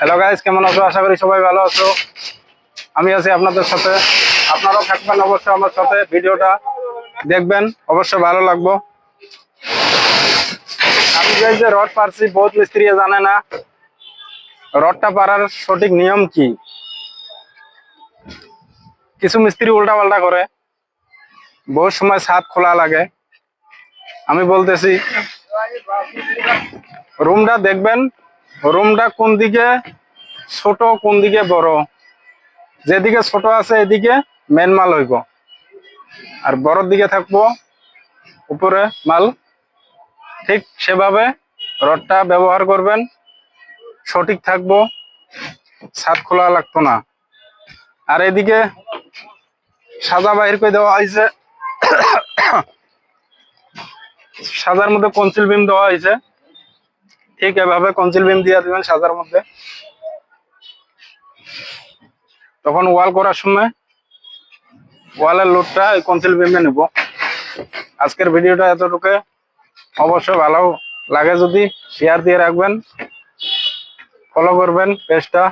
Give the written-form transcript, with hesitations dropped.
Hello guys, কেমন আছো? আশা করি সবাই ভালো আছো। আমি আছি আপনাদের সাথে, আপনারাও থাকবেন অবশ্যই আমার সাথে। ভিডিওটা দেখবেন, অবশ্যই ভালো লাগবে। আমি যে রড পারছি, বহুত মিস্ত্রি জানে না রডটা পারার সঠিক নিয়ম কি। কিছু মিস্ত্রি উল্টা পাল্টা করে, বহুত সময় ছাদ খোলা লাগে। আমি বলতেছি, রুমটা দেখবেন, রুমটা কোন দিকে ছোট কোন দিকে বড়। যেদিকে ছোট আছে এদিকে মেন মাল হইব, আর বড়র দিকে থাকবো উপরে মাল। ঠিক সেভাবে রডটা ব্যবহার করবেন, সঠিক থাকবো, ছাদ খোলা লাগতো না। আর এদিকে সাজা বাহির করে দেওয়া হয়েছে, সাজার মধ্যে কনসিল বিম দেওয়া হয়েছে। ঠিক এভাবে কনসিল বিম দিয়ে দিবেন সাজার মধ্যে। তখন ওয়াল করার সময় ওয়ালের লোডটা এই কনসিল বিমে নেব। আজকের ভিডিওটা এতটুকু। অবশ্যই ভালো লাগে যদি শেয়ার দিয়ে রাখবেন, ফলো করবেন পেজটা।